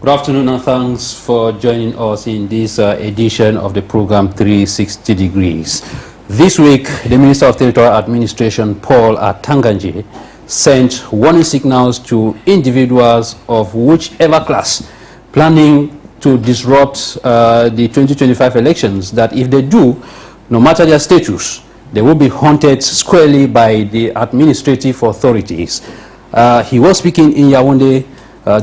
Good afternoon and thanks for joining us in this edition of the program 360 Degrees. This week, the Minister of Territorial Administration, Paul Atanganji, sent warning signals to individuals of whichever class planning to disrupt the 2025 elections that if they do, no matter their status, they will be hunted squarely by the administrative authorities. He was speaking in Yaoundé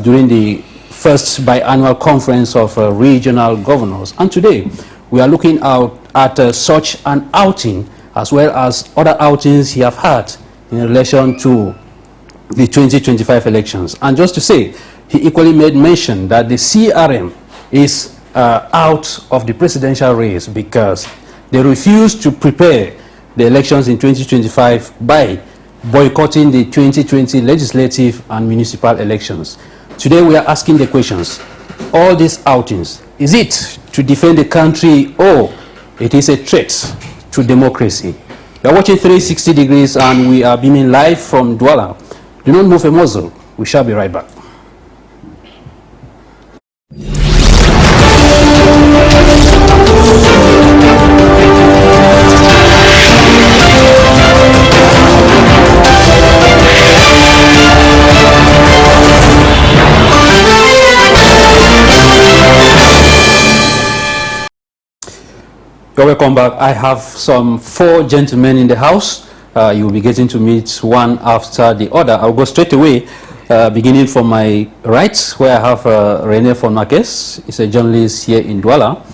during the first biannual conference of regional governors, and today we are looking out at such an outing as well as other outings he have had in relation to the 2025 elections. And just to say, he equally made mention that the CRM is out of the presidential race because they refuse to prepare the elections in 2025 by boycotting the 2020 legislative and municipal elections. Today we are asking the questions, all these outings, is it to defend the country or it is a threat to democracy? You are watching 360 Degrees and we are beaming live from Douala. Do not move a muzzle. We shall be right back. Welcome back. I have some 4 gentlemen in the house. You will be getting to meet one after the other. I'll go straight away, beginning from my right, where I have RENE from MARQUEZ. He's a journalist here in Douala,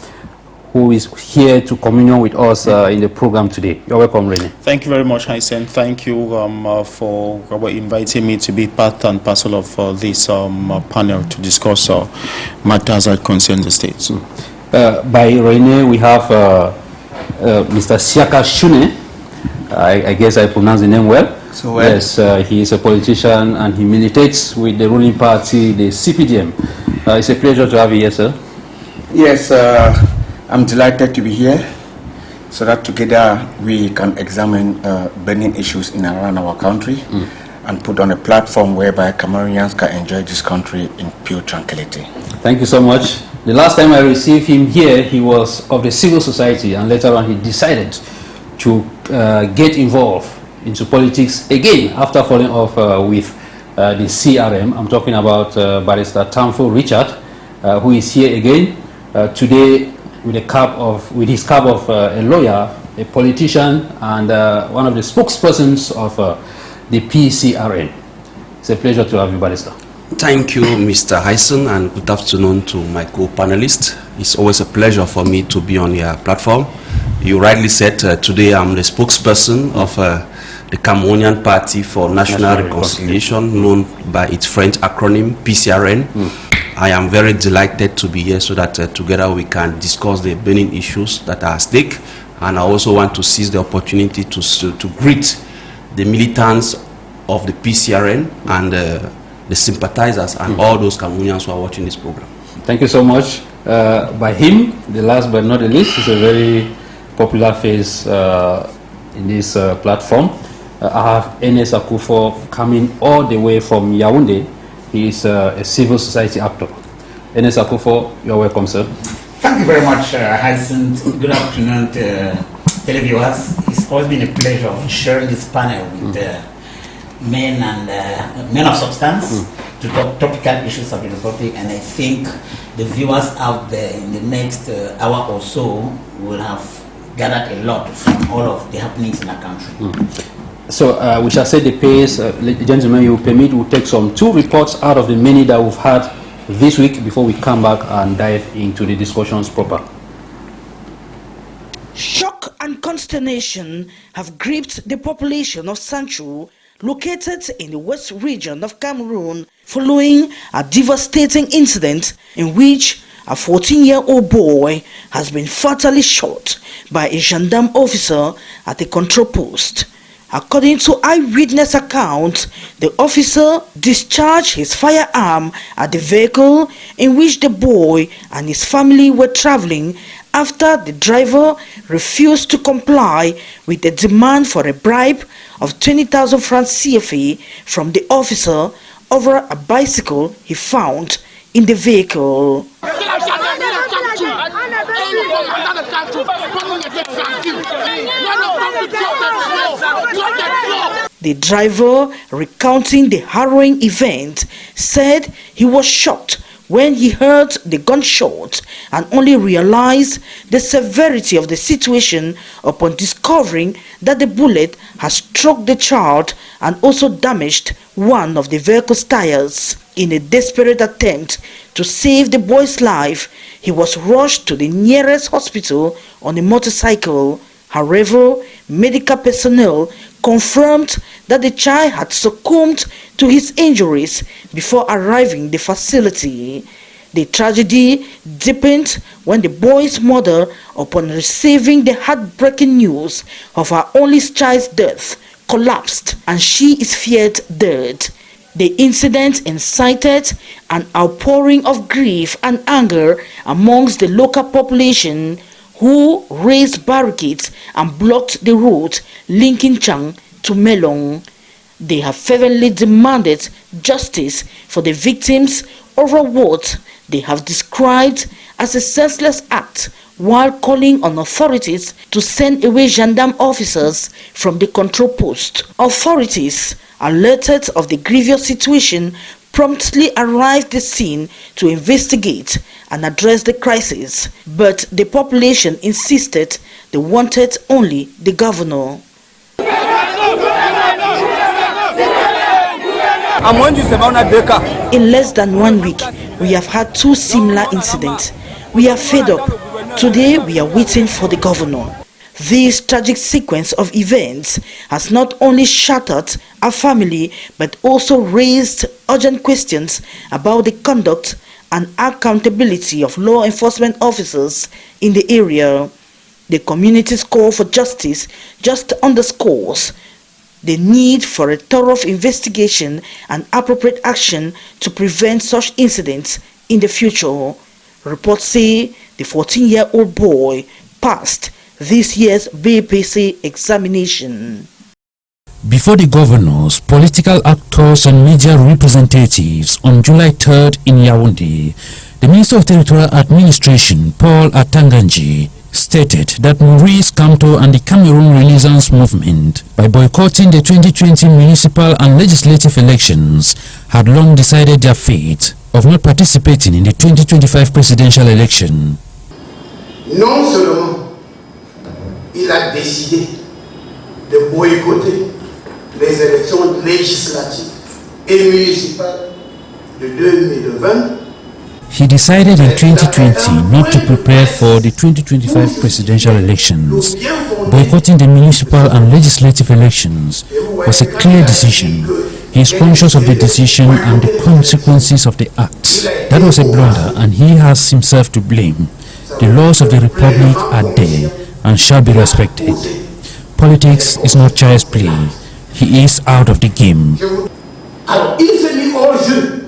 who is here to commune with us in the program today. You're welcome, RENE. Thank you very much, Hyncenth. Thank you for inviting me to be part and parcel of this panel to discuss matters that concern the states. By RENE, we have Mr. SIAKA SHUNEH. I guess I pronounced the name well. So well. Yes, he is a politician and he militates with the ruling party, the CPDM. It's a pleasure to have you here, sir. Yes, I'm delighted to be here so that together we can examine burning issues in and around our country and put on a platform whereby Cameroonians can enjoy this country in pure tranquility. Thank you so much. The last time I received him here, he was of the civil society, and later on he decided to get involved into politics again after falling off with the CRM. I'm talking about Barrister TAMFU Richard, who is here again today with his cap of a lawyer, a politician, and one of the spokespersons of the PCRN. It's a pleasure to have you, Barrister. Thank you, Mr. Hyncenth, and good afternoon to my co-panelists. It's always a pleasure for me to be on your platform. You rightly said today I'm the spokesperson of the Cameroonian Party for National Reconciliation, known by its French acronym PCRN. I am very delighted to be here so that together we can discuss the burning issues that are at stake. And I also want to seize the opportunity to greet the militants of the PCRN and the sympathizers and all those Cameroonians who are watching this program. Thank you so much. By him, the last but not the least, is a very popular face in this platform. I have ERNEST AKOUFOU coming all the way from Yaoundé. He is a civil society actor. ERNEST AKOUFOU, you're welcome, sir. Thank you very much, Hyncenth. Good afternoon to televiewers. It's always been a pleasure sharing this panel with men of substance to talk topical issues of the Republic, and I think the viewers out there in the next hour or so will have gathered a lot from all of the happenings in our country. So we shall set the pace. Gentlemen, you permit, we'll take some 2 reports out of the many that we've had this week before we come back and dive into the discussions proper. Shock and consternation have gripped the population of Sanchu, located in the west region of Cameroon, following a devastating incident in which a 14-year-old boy has been fatally shot by a gendarme officer at a control post. According to eyewitness accounts, the officer discharged his firearm at the vehicle in which the boy and his family were traveling after the driver refused to comply with the demand for a bribe of 20,000 francs CFA from the officer over a bicycle he found in the vehicle. The driver, recounting the harrowing event, said he was shocked when he heard the gunshot and only realized the severity of the situation upon discovering that the bullet has struck the child and also damaged one of the vehicle's tires. In a desperate attempt to save the boy's life, he was rushed to the nearest hospital on a motorcycle. However, medical personnel confirmed that the child had succumbed to his injuries before arriving the facility. The tragedy deepened when the boy's mother, upon receiving the heartbreaking news of her only child's death, collapsed and she is feared dead. The incident incited an outpouring of grief and anger amongst the local population, who raised barricades and blocked the road linking Chang to Melong. They have fervently demanded justice for the victims over what they have described as a senseless act, while calling on authorities to send away gendarme officers from the control post. Authorities, alerted of the grievous situation, promptly arrived the scene to investigate and address the crisis, but the population insisted they wanted only the governor. In less than 1 week, we have had 2 similar incidents. We are fed up. Today, we are waiting for the governor. This tragic sequence of events has not only shattered our family, but also raised urgent questions about the conduct and accountability of law enforcement officers in the area. The community's call for justice just underscores the need for a thorough investigation and appropriate action to prevent such incidents in the future. Reports say the 14-year-old boy passed this year's BPC examination. Before the governors, political actors and media representatives on July 3rd in Yaoundé, the Minister of Territorial Administration, Paul Atanganji, stated that Maurice Kamto and the Cameroon Renaissance Movement, by boycotting the 2020 municipal and legislative elections, had long decided their fate of not participating in the 2025 presidential election. Non seulement il a décidé de boycotter les élections législatives et municipales de 2020, he decided in 2020 not to prepare for the 2025 presidential elections. Boycotting the municipal and legislative elections was a clear decision. He is conscious of the decision and the consequences of the act. That was a blunder and he has himself to blame. The laws of the Republic are there and shall be respected. Politics is not child's play. He is out of the game. Alors il s'est mis hors jeu.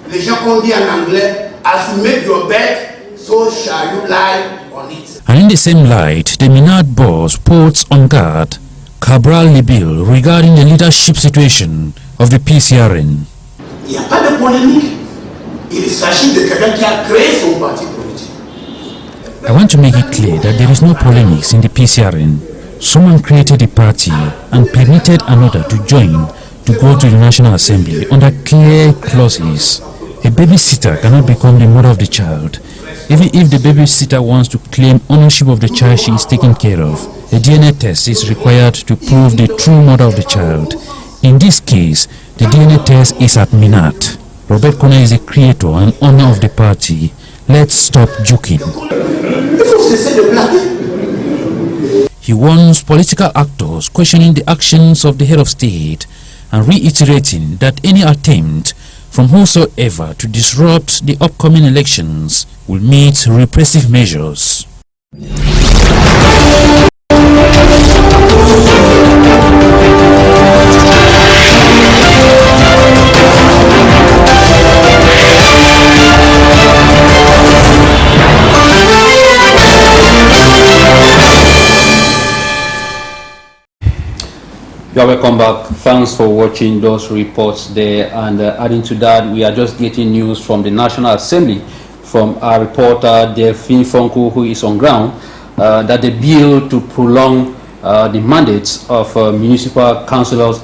Les gens ont dit en anglais, assumez your bet, so shall you lie on it. And in the same light, the MINAT boss puts on guard Cabral Libil regarding the leadership situation of the PCRN. Il n'y a pas de polémique. Il s'agit de quelqu'un qui a créé son parti politique. I want to make it clear that there is no polemics in the PCRN. Someone created a party and permitted another to join to go to the National Assembly under clear clauses. A babysitter cannot become the mother of the child. Even if the babysitter wants to claim ownership of the child she is taking care of, a DNA test is required to prove the true mother of the child. In this case, the DNA test is at Minat. Robert Kona is the creator and owner of the party. Let's stop joking. He warns political actors questioning the actions of the head of state and reiterating that any attempt from whosoever to disrupt the upcoming elections will meet repressive measures. You are welcome back. Thanks for watching those reports there. And adding to that, we are just getting news from the National Assembly from our reporter Delphine Fonku, who is on ground, that the bill to prolong the mandates of municipal councillors,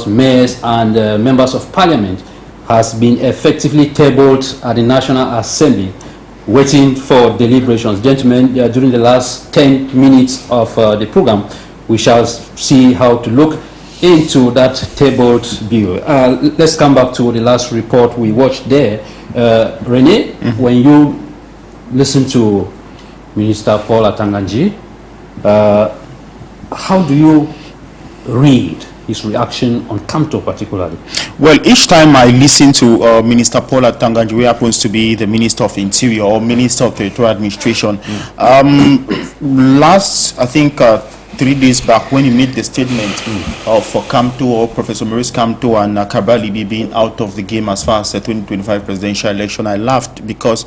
mayors, and members of parliament has been effectively tabled at the National Assembly, waiting for deliberations. Gentlemen, during the last 10 minutes of the program, we shall see how to look into that tabled bill. Let's come back to the last report we watched there. Rene, when you listen to Minister Paul Atanganji, how do you read his reaction on Kamto particularly? Well, each time I listen to Minister Paul Atanganji, who happens to be the Minister of Interior or Minister of Territorial Administration, last, I think, 3 days back, when he made the statement for Kamto, or Professor Maurice Kamto and Kabalibi being out of the game as far as the 2025 presidential election, I laughed because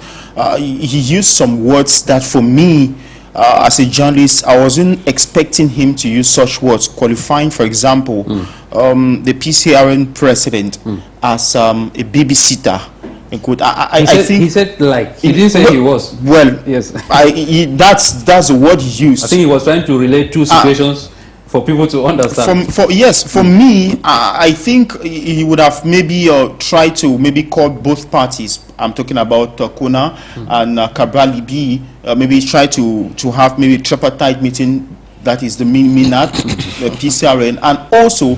he used some words that for me, as a journalist, I wasn't expecting him to use such words, qualifying, for example, the PCRN president as a babysitter. He said like, he didn't say he was. Well, yes. That's the word he used. I think he was trying to relate two situations for people to understand. For me, I think he would have maybe tried to maybe call both parties. I'm talking about Kona and Kabalibi. Maybe try to have maybe tripartite meeting, that is the MINAT, the PCRN, and also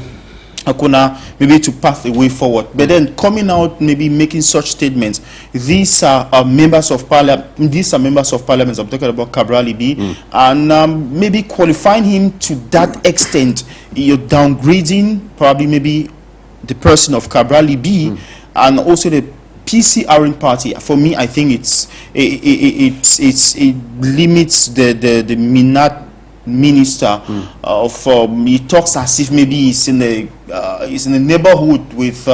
Akuna, maybe to path the way forward. But then coming out, maybe making such statements, these are members of parliament. These are members of parliament. I'm talking about Kabalibi, and maybe qualifying him to that extent. You're downgrading probably maybe the person of Kabalibi and also the PCRN party. For me, I think it limits the MINAT minister he talks as if maybe he's in a neighborhood with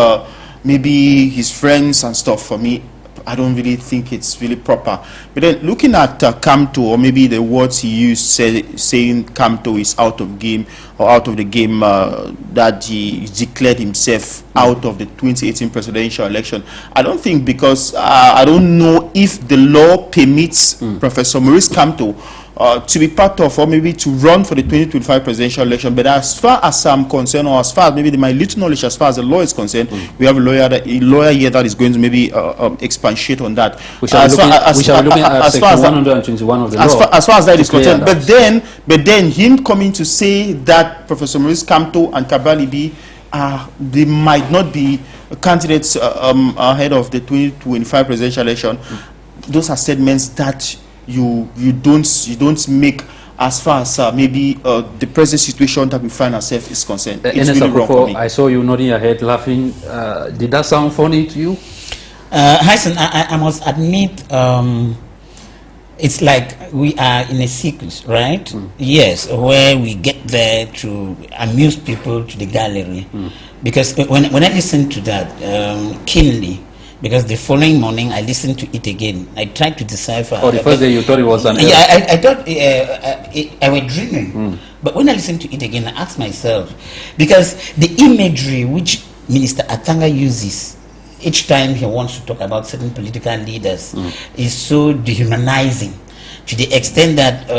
maybe his friends and stuff. For me, I don't really think it's really proper. But then looking at Kamto, or maybe the words he used, saying Kamto is out of game, or out of the game, that he declared himself out of the 2018 presidential election. I don't think, because I don't know if the law permits Professor Maurice Kamto to be part of, or maybe to run for the 2025 presidential election. But as far as I'm concerned, or as far as maybe my little knowledge as far as the law is concerned, we have a lawyer here that is going to maybe expatiate on that. We shall be looking at section 121 of the law. As far as that is concerned. But then him coming to say that Professor Maurice Kamto and Kabalibi, they might not be candidates ahead of the 2025 presidential election. Those are statements that you don't make as far as maybe the present situation that we find ourselves is concerned. It's really wrong for me. I saw you nodding your head laughing. Did that sound funny to you? Hyncenth, I must admit, it's like we are in a circus, right? Yes, where we get there to amuse people to the gallery. Because when I listen to that keenly, because the following morning I listened to it again, I tried to decipher. Oh, the first day you thought it was an error? Yeah, I thought I was dreaming. But when I listened to it again, I asked myself, because the imagery which Minister Atanga uses each time he wants to talk about certain political leaders is so dehumanizing, to the extent that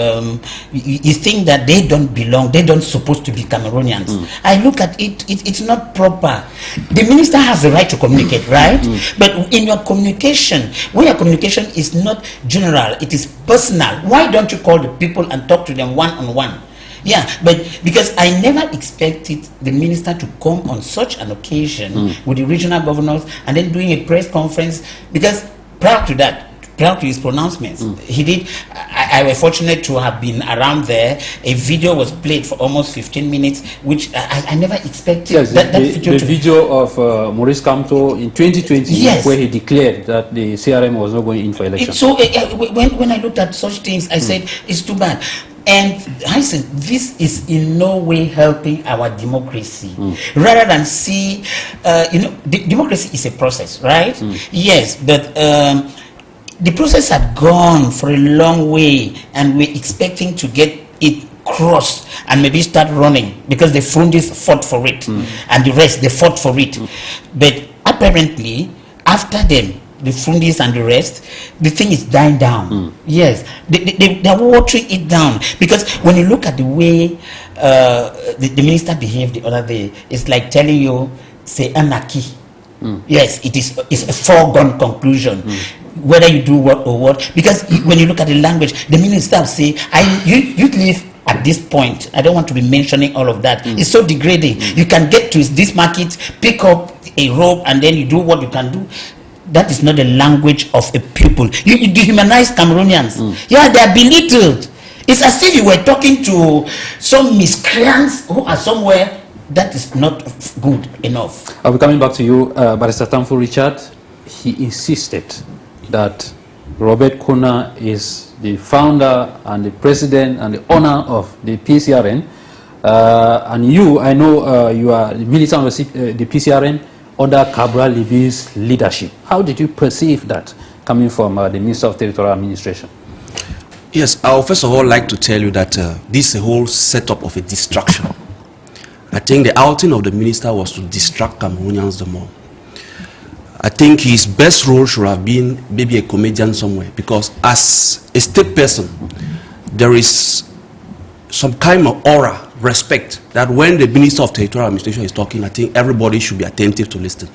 you think that they don't belong, they don't supposed to be Cameroonians. I look at it, it's not proper. The minister has the right to communicate, right? But in your communication, when your communication is not general, it is personal, why don't you call the people and talk to them one-on-one? Yeah, but because I never expected the minister to come on such an occasion with the regional governors and then doing a press conference, because prior to that, prior to his pronouncements, he did. I was fortunate to have been around there. A video was played for almost 15 minutes, which I never expected. Yes, the video of Maurice Kamto in 2020, yes, where he declared that the CRM was not going in for election. So when I looked at such things, I said, it's too bad. And I said, this is in no way helping our democracy. Rather than see, democracy is a process, right? Yes, but the process had gone for a long way, and we're expecting to get it cross and maybe start running because the Fundis fought for it and the rest, they fought for it. But apparently, after them, the Fundis and the rest, the thing is dying down. Yes, they're watering it down. Because when you look at the way the minister behaved the other day, it's like telling you, say, anarchy. Yes, it's a foregone conclusion. Whether you do what or what, because when you look at the language, the minister will say, you live at this point. I don't want to be mentioning all of that. It's so degrading. You can get to this market, pick up a rope, and then you do what you can do. That is not the language of a people. You dehumanize Cameroonians. Yeah, they are belittled. It's as if you were talking to some miscreants who are somewhere. That is not good enough. I'll be coming back to you, Barrister TAMFU Richard. He insisted that Robert Kuna is the founder and the president and the owner of the PCRN. And you, I know you are the minister of the PCRN under Cabral Libby's leadership. How did you perceive that coming from the Minister of Territorial Administration? Yes, I would first of all like to tell you that this is a whole setup of a distraction. I think the outing of the minister was to distract Cameroonians the more. I think his best role should have been maybe a comedian somewhere, because as a state person, there is some kind of aura, respect, that when the Minister of Territorial Administration is talking, I think everybody should be attentive to listen.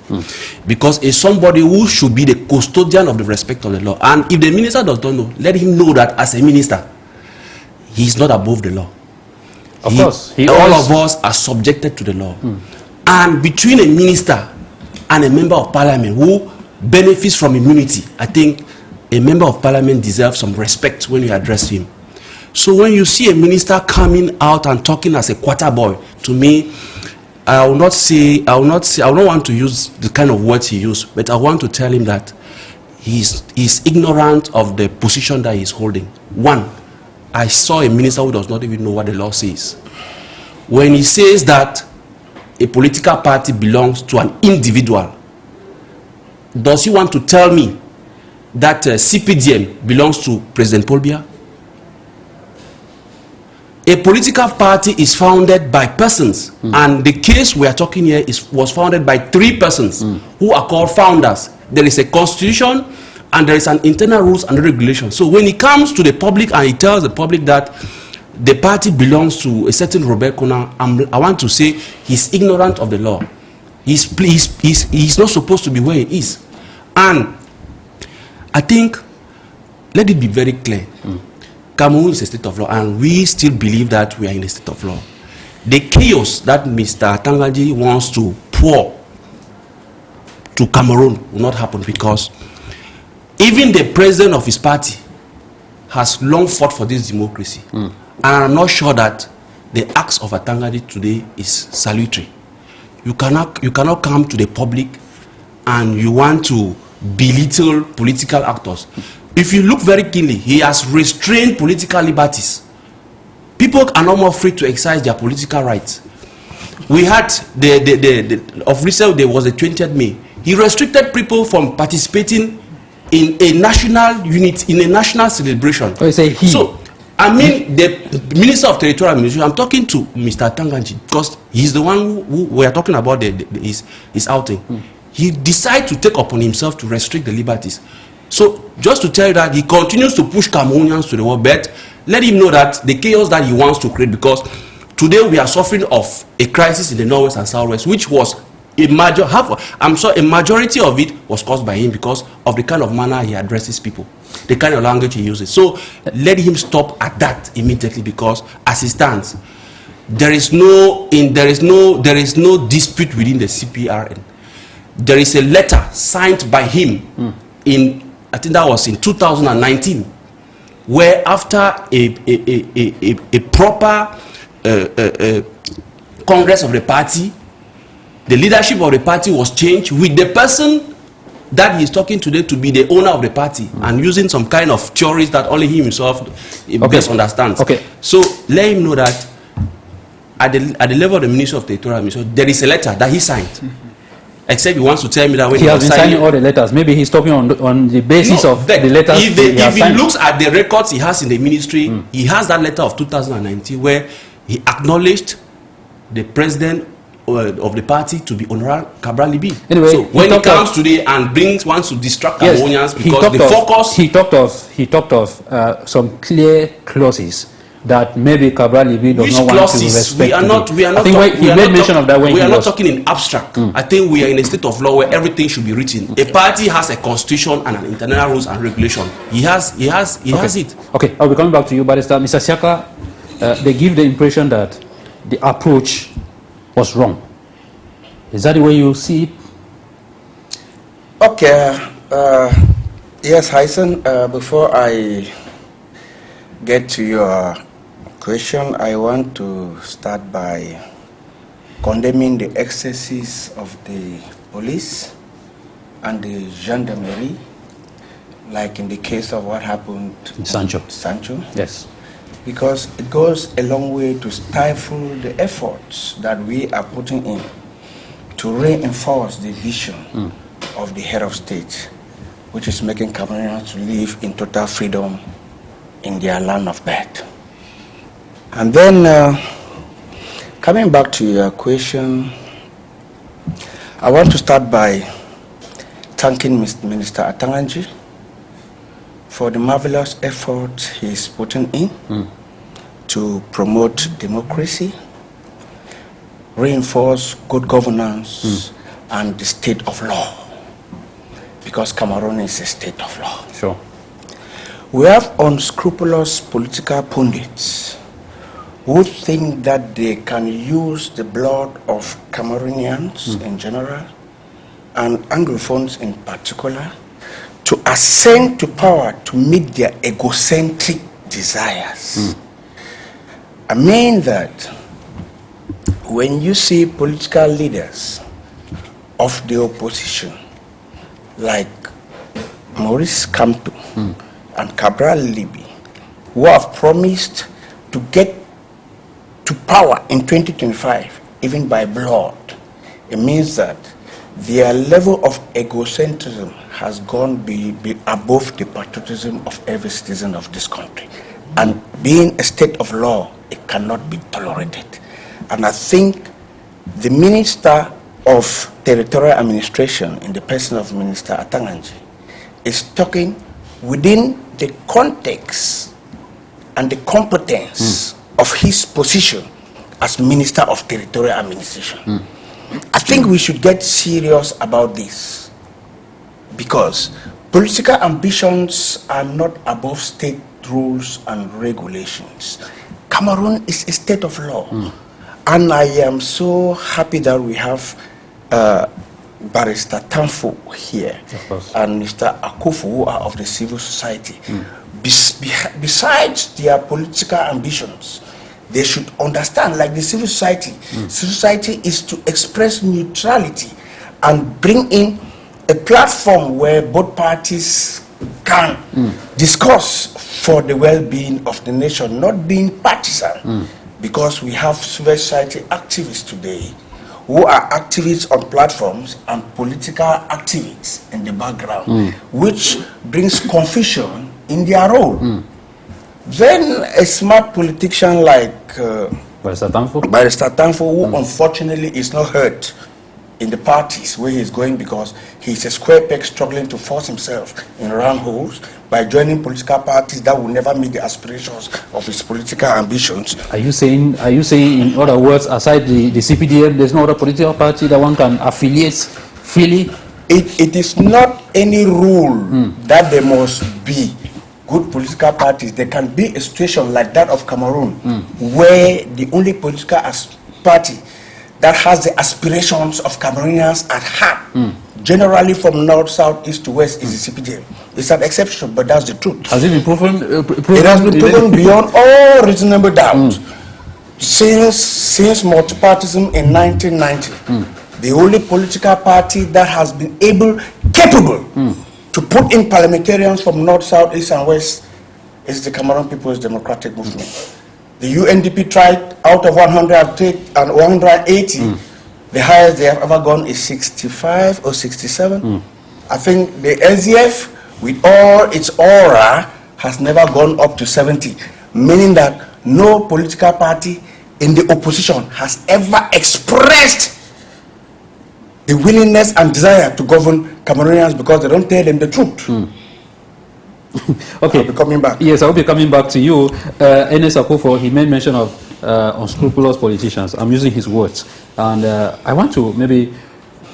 Because it's somebody who should be the custodian of the respect of the law. And if the minister does not know, let him know that as a minister, he is not above the law. Of course. All of us are subjected to the law. And between a minister and a member of parliament who benefits from immunity, I think a member of parliament deserves some respect when you address him. So when you see a minister coming out and talking as a quarter boy, to me, I will not want to use the kind of words he used, but I want to tell him that he's ignorant of the position that he's holding. One, I saw a minister who does not even know what the law says. When he says that a political party belongs to an individual, does he want to tell me that CPDM belongs to President Paul Biya? A political party is founded by persons, and the case we are talking here was founded by 3 persons who are called founders. There is a constitution and there is an internal rules and regulations. So when he comes to the public and he tells the public that the party belongs to a certain Robert Kuna, I want to say he's ignorant of the law. He's not supposed to be where he is. And I think, let it be very clear, Cameroon is a state of law, and we still believe that we are in a state of law. The chaos that Mr. Tangaji wants to pour to Cameroon will not happen, because even the president of his party has long fought for this democracy. And I'm not sure that the acts of Tangaji today is salutary. You cannot come to the public and you want to belittle political actors. If you look very keenly, he has restrained political liberties. People are no more free to exercise their political rights. We had of recent, there was the 20th May. He restricted people from participating in a national unit, in a national celebration. Oh, you say he. So, I mean, the Minister of Territorial Administration, I'm talking to Mr. Tangaji, because he's the one who we are talking about his outing. He decided to take upon himself to restrict the liberties. So, just to tell you that he continues to push Cameroonians to the wall, but let him know that the chaos that he wants to create, because today we are suffering of a crisis in the Northwest and Southwest, which was a majority of it was caused by him because of the kind of manner he addresses people, the kind of language he uses. So let him stop at that immediately, because as it stands, there is no dispute within the CPRN. There is a letter signed by him in, I think that was in 2019, where after a proper congress of the party, the leadership of the party was changed with the person that he is talking today to be the owner of the party, and using some kind of theories that only he himself best understands. Okay. So let him know that at the level of the Ministry of Territorial Administration, there is a letter that he signed. except he wants to tell me that when he has was been signing all the letters. Maybe he's talking on the basis of the letters. If he looks at the records he has in the ministry, he has that letter of 2019 where he acknowledged the president of the party to be Honorable Cabral Libi. Anyway, so when he comes today and wants to distract Cameroonians because the focus... He talked of some clear clauses that maybe Cabral Libi does not want to respect. We are not talking in abstract. I think we are in a state of law where everything should be written. A party has a constitution and an internal rules and regulation. He has it. Okay, I'll be coming back to you, Barrister. Mr. SIAKA, they give the impression that the approach was wrong. Is that the way you see it? Okay. Yes, Hyncenth, before I get to your question, I want to start by condemning the excesses of the police and the gendarmerie, like in the case of what happened in Sancho. Yes. Because it goes a long way to stifle the efforts that we are putting in to reinforce the vision of the head of state, which is making Cameroonians to live in total freedom in their land of birth. And then, coming back to your question, I want to start by thanking Minister Atanganji for the marvelous effort he is putting in to promote democracy, reinforce good governance and the state of law, because Cameroon is a state of law. Sure. We have unscrupulous political pundits who think that they can use the blood of Cameroonians in general and Anglophones in particular to ascend to power to meet their egocentric desires. I mean that when you see political leaders of the opposition like Maurice Kamto and Cabral Libi, who have promised to get to power in 2025, even by blood, it means that their level of egocentrism has gone above the patriotism of every citizen of this country. And being a state of law, it cannot be tolerated. And I think the Minister of Territorial Administration, in the person of Minister Atanganji, is talking within the context and the competence of his position as Minister of Territorial Administration. I think we should get serious about this, because political ambitions are not above state rules and regulations. Cameroon is a state of law. And I am so happy that we have Barrister TAMFU here and Mr. Akoufoou, who are of the civil society. Besides their political ambitions, they should understand, like the civil society, society is to express neutrality and bring in a platform where both parties can discuss for the well-being of the nation, not being partisan. Because we have civil society activists today who are activists on platforms and political activists in the background, which brings confusion in their role. Then a smart politician like Barrister TAMFU, who unfortunately is not heard in the parties where he's going, because he's a square peg struggling to force himself in round holes by joining political parties that will never meet the aspirations of his political ambitions. Are you saying in other words, aside the CPDM, there's no other political party that one can affiliate freely? It is not any rule that there must be good political parties. There can be a situation like that of Cameroon, where the only political party that has the aspirations of Cameroonians at heart, generally from north, south, east to west, is the CPDM. It's an exception, but that's the truth. Has it been proven? It has been proven beyond all reasonable doubt. Since multipartism in 1990, the only political party that has been capable to put in parliamentarians from north, south, east, and west is the Cameroon People's Democratic Movement. The UNDP tried out of 180 The highest they have ever gone is 65 or 67. I think the SDF, with all its aura, has never gone up to 70, meaning that no political party in the opposition has ever expressed the willingness and desire to govern Cameroonians because they don't tell them the truth. Okay. I'll be coming back. Yes, I'll be coming back to you. ERNEST AKOUFOU, he made mention of unscrupulous politicians. I'm using his words. And I want to maybe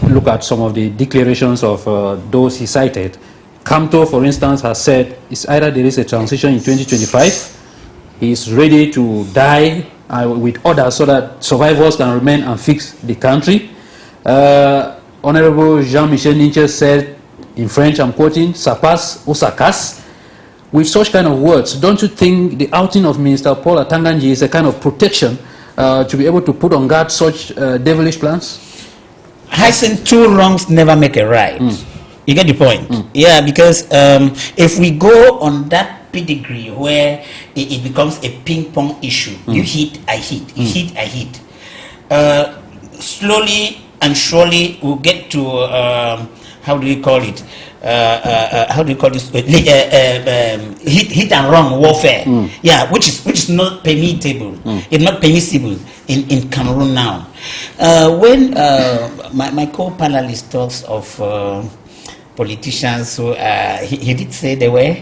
look at some of the declarations of those he cited. Kamto, for instance, has said it's either there is a transition in 2025, he's ready to die with others so that survivors can remain and fix the country. Honorable Jean-Michel Ninche said, in French, I'm quoting, "Ça passe ou ça casse." With such kind of words, don't you think the outing of Minister Paul Atanganje is a kind of protection to be able to put on guard such devilish plans? Hyncenth, two wrongs never make a right. You get the point? Yeah, because if we go on that pedigree where it becomes a ping-pong issue, you hit, I hit, you hit, I hit. Slowly and surely we'll get to, how do you call it? How do you call this? Hit and run warfare. Yeah, which is not permissible. It's not permissible in Cameroon now. When my co-panelist talks of politicians who he did say they were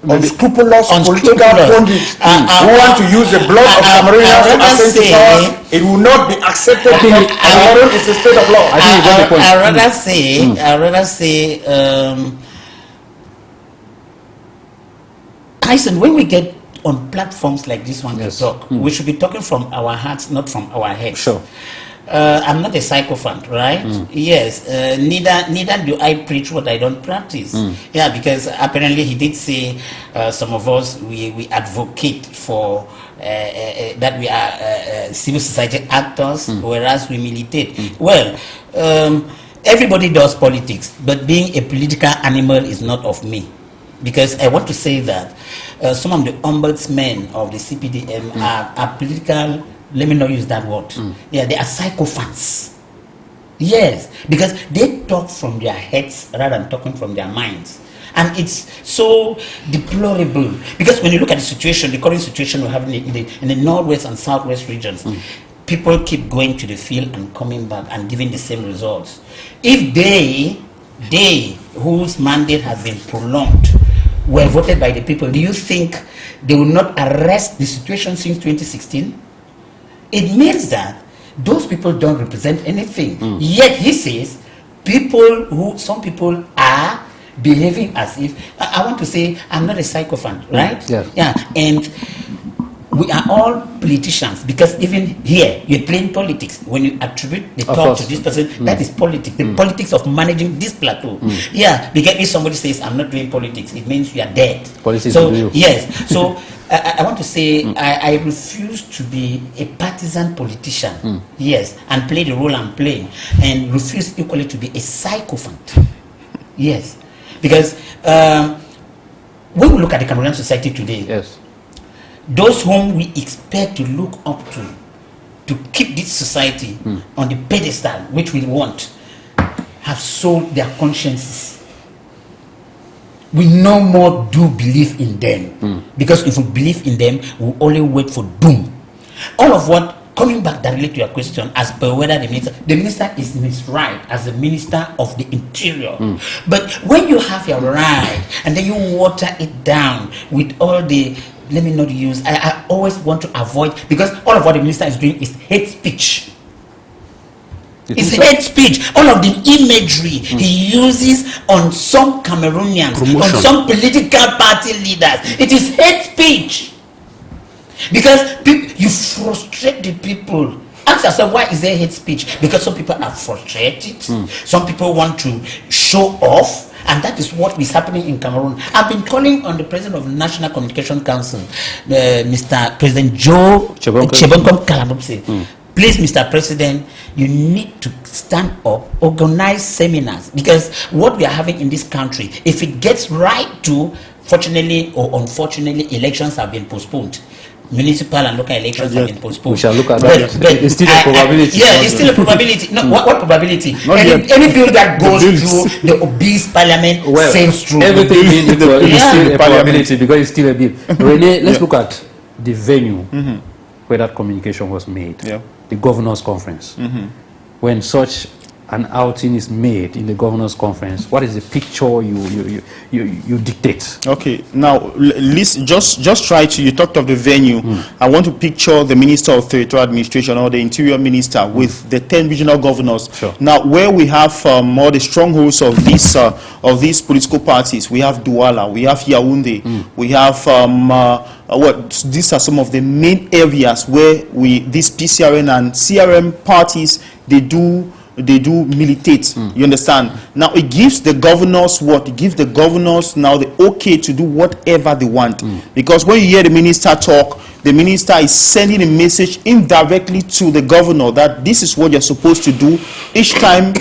unscrupulous political pundits who want to use the blood of Cameroonians to ascend to power. It will not be accepted because Cameroon is a state of law. I'd rather say Hyncenth, when we get on platforms like this one to talk, we should be talking from our hearts, not from our heads. Sure. I'm not a sycophant, right? Yes. Neither do I preach what I don't practice. Yeah, because apparently he did say some of us we advocate for that we are civil society actors, whereas we militate. Well, everybody does politics, but being a political animal is not of me. Because I want to say that some of the ombudsmen of the CPDM are political. Let me not use that word. Yeah, they are sycophants. Yes, because they talk from their heads rather than talking from their minds. And it's so deplorable. Because when you look at the situation, the current situation we have in the northwest and southwest regions, people keep going to the field and coming back and giving the same results. If they whose mandate has been prolonged, were voted by the people, do you think they will not arrest the situation since 2016? It means that those people don't represent anything. Yet he says some people are behaving as if, I want to say, I'm not a sycophant, right? Yes. Yeah, and we are all politicians, because even here you're playing politics. When you attribute the talk to this person, that is politics, the politics of managing this plateau. Yeah, because if somebody says I'm not doing politics, it means you are dead. Politics so do you. yes, so I want to say I refuse to be a partisan politician, yes, and play the role I'm playing, and refuse equally to be a sycophant. Yes, because when we look at the Cameroonian society today, Yes. those whom we expect to look up to keep this society on the pedestal which we want, have sold their consciences. We no more do believe in them, because if we believe in them, we only wait for doom. All of what, coming back directly to your question, as per whether the minister is in his right as the minister of the interior. But when you have your right and then you water it down with all the, let me not use, I always want to avoid, because all of what the minister is doing is hate speech. It's hate speech. All of the imagery he uses on some Cameroonians, on some political party leaders, it is hate speech. Because you frustrate the people. Ask yourself, why is there hate speech? Because some people are frustrated. Some people want to show off. And that is what is happening in Cameroon. I've been calling on the President of the National Communication Council, Mr. President Joe Chebonkom Kalabopse. Please, Mr. President, you need to stand up, organize seminars, because what we are having in this country, if it gets right to, fortunately or unfortunately, elections have been postponed. municipal and local elections have been postponed. We shall look at that. But It's still a probability. Yeah, it's still a probability. No, what probability? Any bill that goes through the obese parliament sails through. Everything being equal, it's still a probability because it's still a bill. Rene, let's look at the venue where that communication was made. The governors' conference. When such an outing is made in the governors' conference, what is the picture you dictate? Okay, now listen, just try to, you talked of the venue. I want to picture the Minister of Territorial Administration or the Interior Minister with the 10 regional governors. Now, where we have all the strongholds of these political parties, we have Douala, we have Yaoundé, we have these are some of the main areas where these PCRN and CRM parties they do militate. You understand? Now it gives the governors it gives the governors now the okay to do whatever they want. Because when you hear the minister talk, the minister is sending a message indirectly to the governor that this is what you're supposed to do. Each time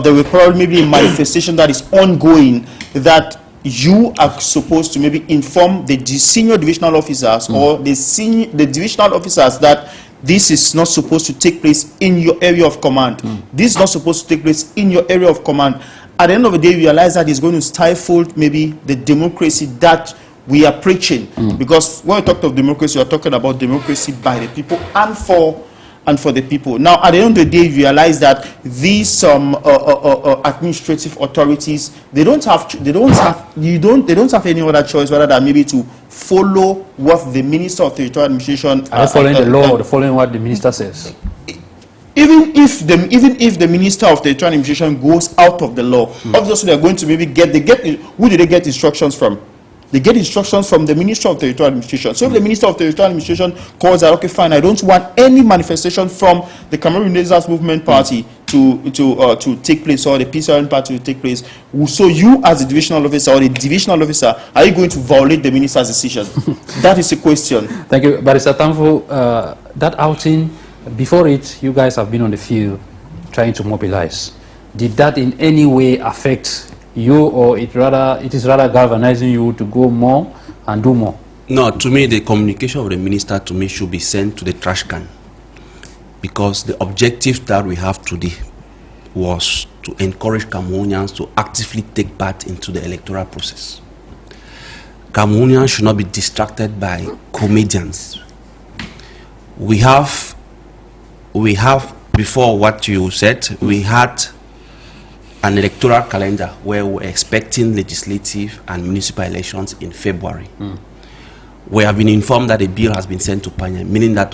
there will probably maybe a manifestation that is ongoing, that you are supposed to maybe inform the senior divisional officers or the divisional officers that this is not supposed to take place in your area of command. This is not supposed to take place in your area of command. At the end of the day, you realize that it's going to stifle maybe the democracy that we are preaching. Because when we talk of democracy, we are talking about democracy by the people and for the people. Now, at the end of the day, you realize that these administrative authorities, they don't have any other choice rather than maybe to follow what the Minister of Territorial Administration are following the law or following what the minister says. Even if the Minister of Territorial Administration goes out of the law, obviously they're going to maybe who do they get instructions from? They get instructions from the Minister of Territorial Administration. So if the Minister of Territorial Administration calls that, okay, fine, I don't want any manifestation from the Cameroon Renaissance Movement Party to take place, or the PCRN party to take place. So you, as the divisional officer or the divisional officer, are you going to violate the minister's decision? That is the question. Thank you, Barrister TAMFU. That outing, before it, you guys have been on the field trying to mobilize. Did that in any way affect you, or it is rather galvanizing you to go more and do more? No, to me, the communication of the minister to me should be sent to the trash can, because the objective that we have today was to encourage Cameroonians to actively take part into the electoral process. Cameroonians should not be distracted by comedians. We have before what you said, we had an electoral calendar where we're expecting legislative and municipal elections in February. We have been informed that a bill has been sent to Parliament, meaning that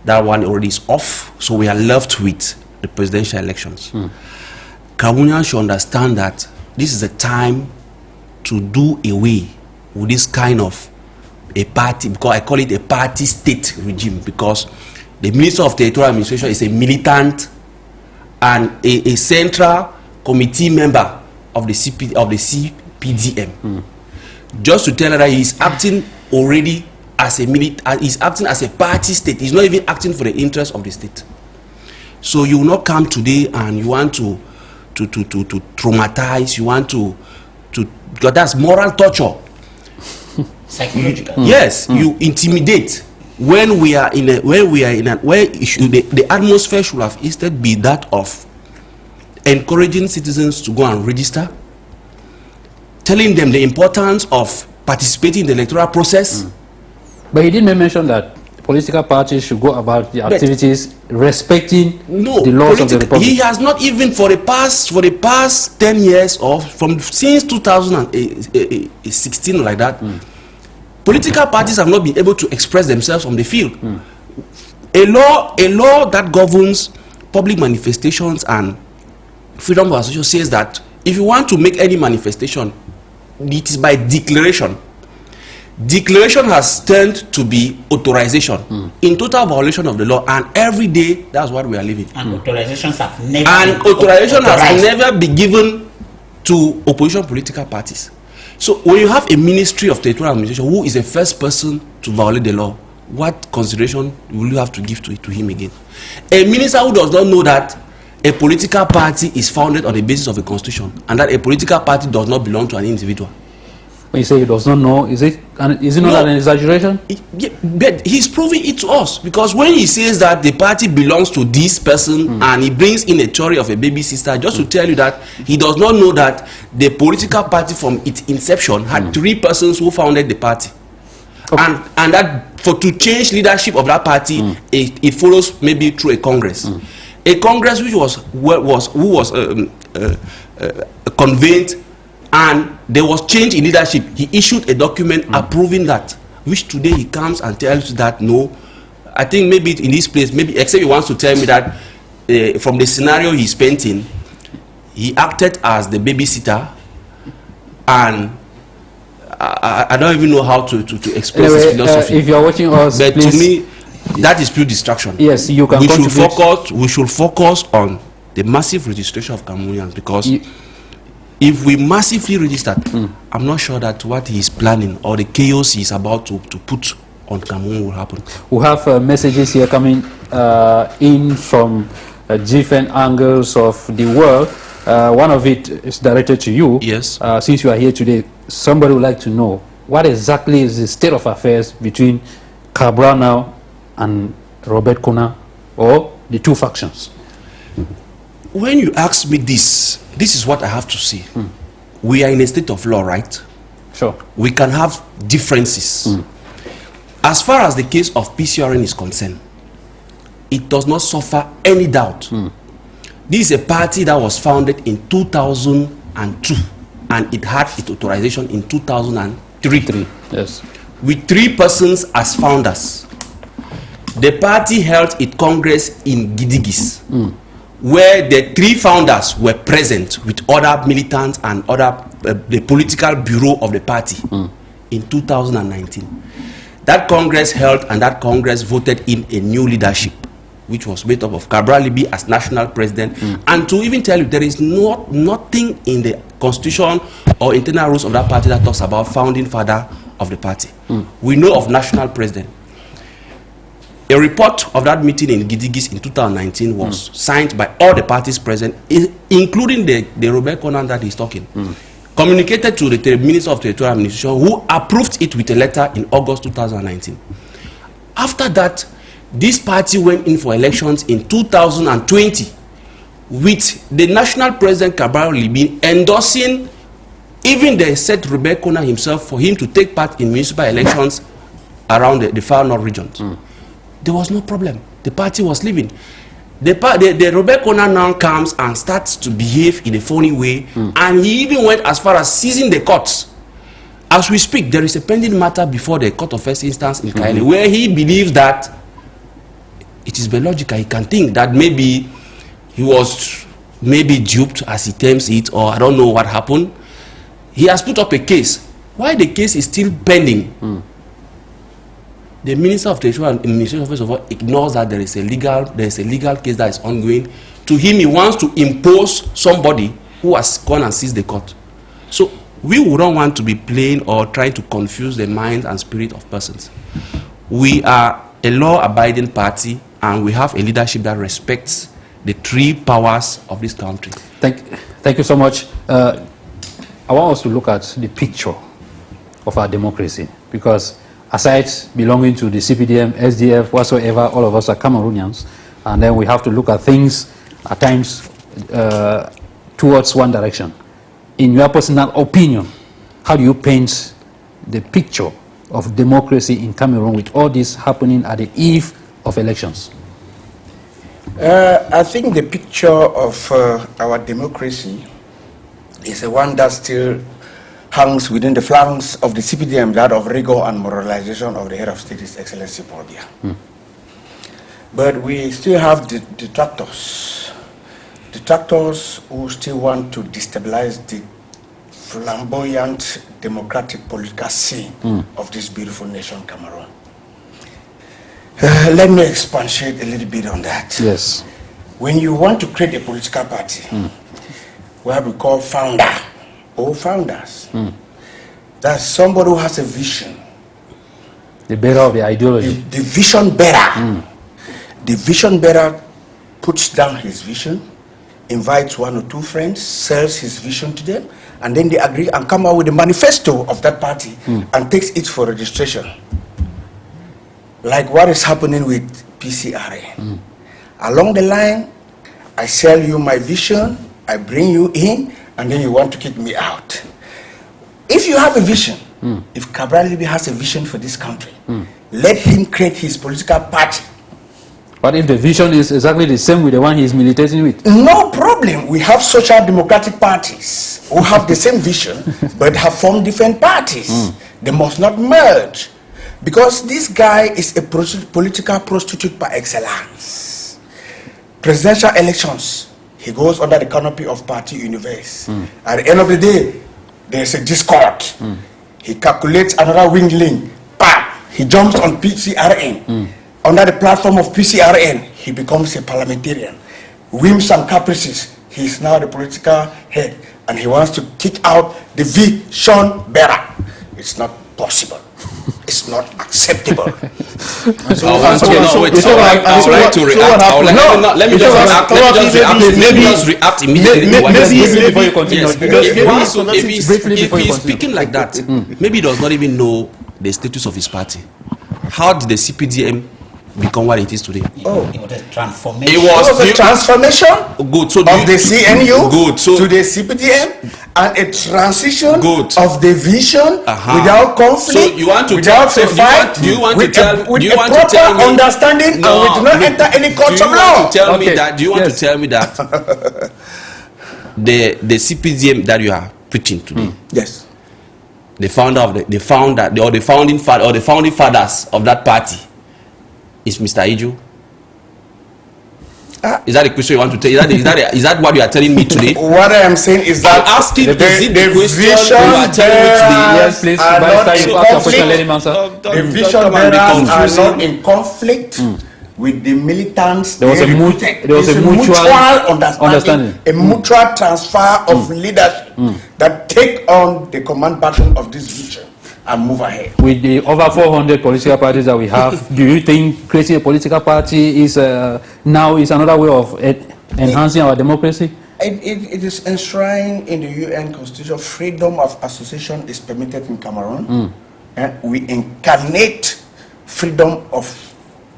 that one already is off, so we are left with the presidential elections. Cameroonians should understand that this is a time to do away with this kind of a party, because I call it a party state regime, because the Minister of Territorial Administration is a militant and a central committee member of the CPDM. Just to tell her that he is acting already as a he's acting as a party state. He's not even acting for the interest of the state. So you will not come today and you want to traumatize, you want to because that's moral torture. Psychological. Yes, you intimidate. Where the atmosphere should have instead be that of encouraging citizens to go and register, telling them the importance of participating in the electoral process. But he didn't mention that political parties should go about the activities respecting the laws of the republic. He has not even for the past 10 years or since 2016 like that. Political parties have not been able to express themselves on the field. A law that governs public manifestations and freedom of association says that if you want to make any manifestation, it is by declaration. Declaration has turned to be authorization in total violation of the law, and every day that's what we are living. And authorizations have never has never been given to opposition political parties. So when you have a Ministry of Territorial Administration who is the first person to violate the law, what consideration will you have to give to him again? A minister who does not know that a political party is founded on the basis of a constitution and that a political party does not belong to an individual. When you say he does not know, is it not an exaggeration? But he's proving it to us, because when he says that the party belongs to this person and he brings in a story of a baby sister, just to tell you that he does not know that the political party from its inception had 3 persons who founded the party. Okay. And that to change leadership of that party, it follows maybe through a congress. A congress which was convened, and there was change in leadership. He issued a document approving that, which today he comes and tells you that no, I think maybe in this place, maybe except he wants to tell me that from the scenario he's painting, he acted as the babysitter, and I don't even know how to express his philosophy. If you are watching us, but please, to me, that is pure distraction. Yes, you can. We should focus on the massive registration of Cameroonians, because if we massively register, I'm not sure that what he's planning or the chaos he's about to put on Cameroon will happen. We have messages here coming in from different angles of the world. One of it is directed to you. Yes. Since you are here today, somebody would like to know what exactly is the state of affairs between Cabral now and Robert Kona, or the 2 factions. When you ask me this is what I have to say. We are in a state of law, right? Sure. We can have differences. As far as the case of PCRN is concerned, it does not suffer any doubt. This is a party that was founded in 2002, and it had its authorization in 2003. Yes. With 3 persons as founders. The party held its congress in Gidigis, where the 3 founders were present with other militants and other the political bureau of the party in 2019. That congress held, and that congress voted in a new leadership, which was made up of Cabral Libi as national president. And to even tell you, there is nothing in the constitution or internal rules of that party that talks about founding father of the party. We know of national president. A report of that meeting in Gidigis in 2019 was signed by all the parties present, including the Robert Kona that he's talking. Communicated to the Minister of Territorial Administration, who approved it with a letter in August 2019. After that, this party went in for elections in 2020 with the national president Cabral Libi endorsing even the said Robert Kona himself for him to take part in municipal elections around the far north regions. There was no problem. The party was living. The Robert Kona now comes and starts to behave in a phony way, and he even went as far as seizing the courts. As we speak, there is a pending matter before the court of first instance in Kaili, where he believes that it is biological. He can think that maybe he was duped, as he terms it, or I don't know what happened. He has put up a case. Why the case is still pending? The Minister of Territorial Administration, first of all, ignores that there is a legal case that is ongoing. To him, he wants to impose somebody who has gone and seized the court. So we wouldn't want to be playing or trying to confuse the mind and spirit of persons. We are a law-abiding party, and we have a leadership that respects the 3 powers of this country. Thank you so much. I want us to look at the picture of our democracy, because aside belonging to the CPDM, SDF, whatsoever, all of us are Cameroonians, and then we have to look at things at times towards one direction. In your personal opinion, how do you paint the picture of democracy in Cameroon with all this happening at the eve of elections? I think the picture of our democracy is the one that still hangs within the flanks of the CPDM, that of rigor and moralization of the head of state, His Excellency Paul Biya. But we still have the detractors who still want to destabilize the flamboyant democratic political scene of this beautiful nation, Cameroon. Let me expatiate a little bit on that. Yes. When you want to create a political party, what we call founder or founders, that's somebody who has a vision. The bearer of the ideology. The vision bearer. The vision bearer puts down his vision, invites 1 or 2 friends, sells his vision to them, and then they agree and come out with a manifesto of that party and takes it for registration. Like what is happening with PCRA. Along the line, I sell you my vision, I bring you in, and then you want to kick me out. If you have a vision, if Cabral Libby has a vision for this country, let him create his political party. But if the vision is exactly the same with the one he's militating with? No problem. We have social democratic parties who have the same vision, but have formed different parties. They must not merge. Because this guy is a political prostitute par excellence. Presidential elections, he goes under the canopy of party universe. At the end of the day, there's a discord. He calculates another wing link. He jumps on PCRN. Under the platform of PCRN, he becomes a parliamentarian. Whims and caprices, he is now the political head, and he wants to kick out the vision bearer. It's not possible. It's not acceptable. Let me just react immediately. Before you continue, If he's speaking like that, maybe he does not even know the status of his party. How did the CPDM become what it is today? It was a transformation. It was a transformation good. So of the CNU good. So to the CPDM, and a transition good. of the vision without conflict, so you want to without tell, a fight, do you want with to tell, a do you want proper to tell me, understanding, no, and we do not enter any court of law. Do you want to tell me that the CPDM that you are preaching today, yes, the founding fathers of that party is Mr. Iju? Is that the question you want to tell? Is that what you are telling me today? What I am saying is that I'm asking the question vision you are telling me today? Yes, please. are not in conflict. The vision bearers are not in conflict with the militants. There was a mutual understanding. A mutual transfer of leadership that take on the command baton of this vision and move ahead. With the over 400 political parties that we have, do you think creating a political party is now is another way of enhancing our democracy? It is enshrined in the UN Constitution. Freedom of association is permitted in Cameroon. And we incarnate freedom of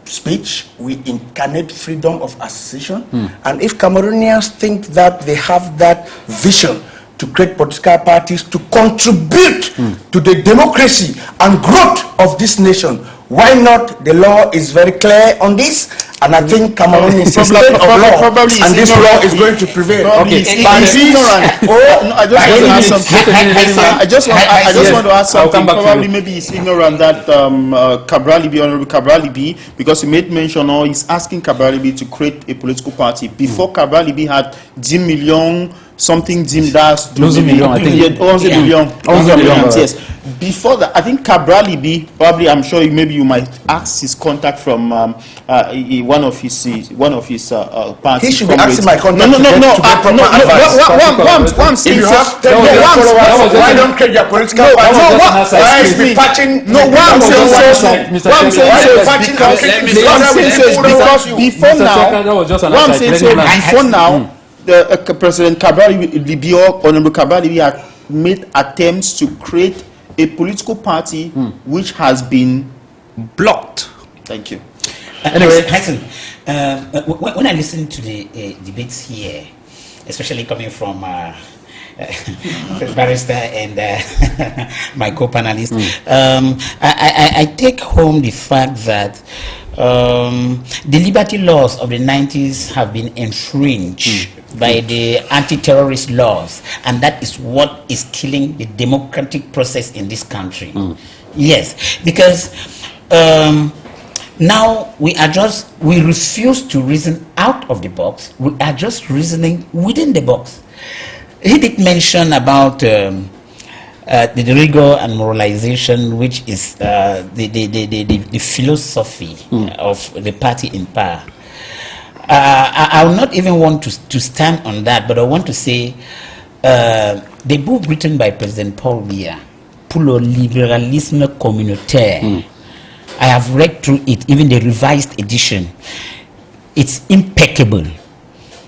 speech, we incarnate freedom of association. And if Cameroonians think that they have that vision to create political parties to contribute to the democracy and growth of this nation, why not? The law is very clear on this, and I think Cameroon is a state of law, and this law is going to prevail. I just want to ask something. Probably maybe he's ignorant that Honorable Cabral Libby, because he made mention, or he's asking Cabral Libby to create a political party. Before Cabral Libby had 10 million something that's 11 million, I think. 11 million, yes. Before that, I think Cabral Libby, probably, I'm sure maybe you might ask his contact from one of his parties. He should be asking my contact. No. One saying, why don't create your political party? Why is be patching? No, one saying before now, the President Cabral Libby or Honorable Cabral Libby had made attempts to create a political party which has been blocked. Thank you. Anyway, Hyncenth, when I listen to the debates here, especially coming from Barrister and my co-panelist, I take home the fact that the liberty laws of the 90s have been infringed by the anti-terrorist laws, and that is what is killing the democratic process in this country. Yes, because now we refuse to reason out of the box. We are just reasoning within the box. He did mention about the rigor and moralization, which is the philosophy of the party in power. I will not even want to stand on that, but I want to say the book written by President Paul Biya, Pour le libéralisme communautaire, I have read through it, even the revised edition. It's impeccable.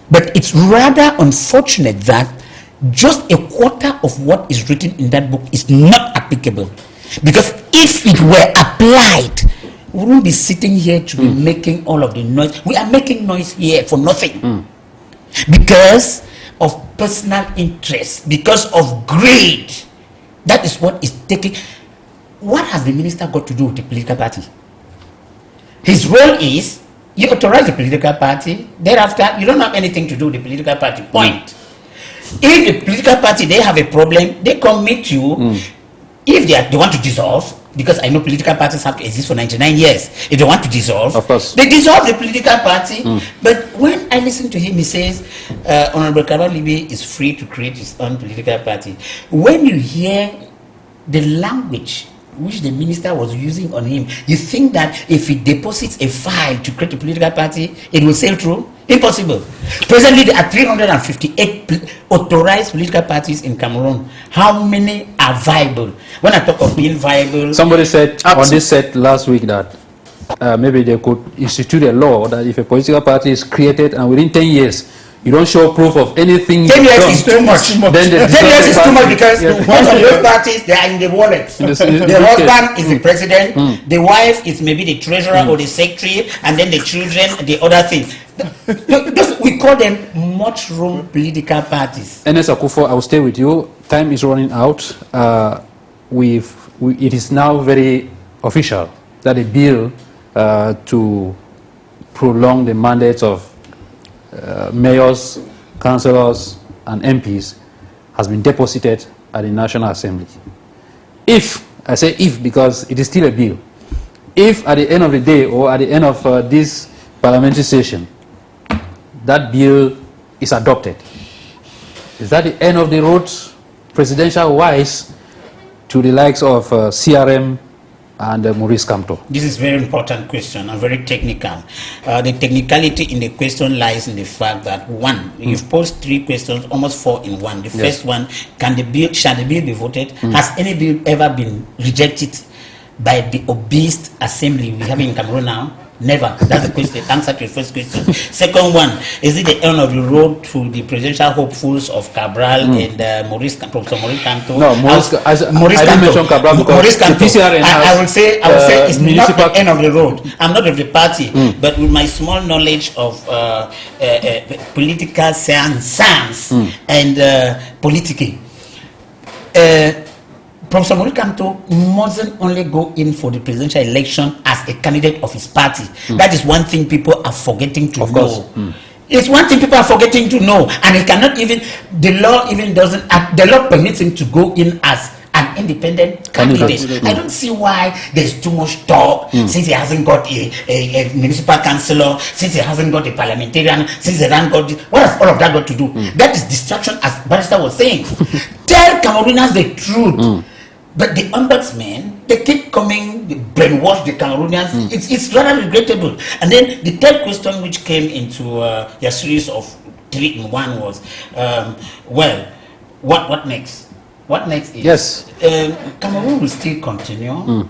But it's rather unfortunate that just a quarter of what is written in that book is not applicable. Because if it were applied, we wouldn't be sitting here to be making all of the noise. We are making noise here for nothing. Because of personal interest, because of greed. That is what is taking. What has the minister got to do with the political party? His role is, you authorize the political party, thereafter you don't have anything to do with the political party, point. If the political party, they have a problem, they come meet you. If they want to dissolve, because I know political parties have to exist for 99 years. If they want to dissolve, of course, they dissolve the political party. But when I listen to him, he says, Honorable Kabalibi is free to create his own political party. When you hear the language which the minister was using on him, you think that if he deposits a file to create a political party, it will sail through? Impossible. Presently, there are 358 authorized political parties in Cameroon. How many are viable? When I talk of being viable, somebody said on this set last week that maybe they could institute a law that if a political party is created and within 10 years you don't show proof of anything 10 years is too much. Then 10 years is too much because most of those parties, they are in the wallet. The husband is the president, the wife is maybe the treasurer or the secretary, and then the children, the other thing. We call them much-room political parties. ERNEST AKOUFOU, I will stay with you. Time is running out. It is now very official that a bill to prolong the mandates of mayors, councillors, and MPs has been deposited at the National Assembly. If, I say if because it is still a bill, if at the end of the day or at the end of this parliamentary session, that bill is adopted, is that the end of the road, presidential-wise, to the likes of CRM and Maurice Kamto? This is a very important question and very technical. The technicality in the question lies in the fact that one, you've posed 3 questions, almost 4 in one. The first one, shall the bill be voted? Has any bill ever been rejected by the obese assembly we have in Cameroon now? Never. That's the question. Answer to the first question. Second one, is it the end of the road to the presidential hopefuls of Cabral and Professor Maurice Kamto? No, I didn't mention Cabral because the PCRN I will say it's not the end of the road. I'm not of the party, but with my small knowledge of political science and politicking, Professor Maurice Kamto mustn't only go in for the presidential election as a candidate of his party. That is one thing people are forgetting to know. It's one thing people are forgetting to know, and he cannot even, the law even doesn't, the law permits him to go in as an independent candidate. I don't see why there's too much talk since he hasn't got a municipal councillor, since he hasn't got a parliamentarian, since he hasn't got what has all of that got to do? That is distraction, as Barrister was saying. Tell Cameroonians the truth. But the ombudsmen, they keep coming, they brainwash the Cameroonians. It's rather regrettable. And then the third question which came into your series of 3 in 1 was, well, what next? What next is Cameroon will still continue.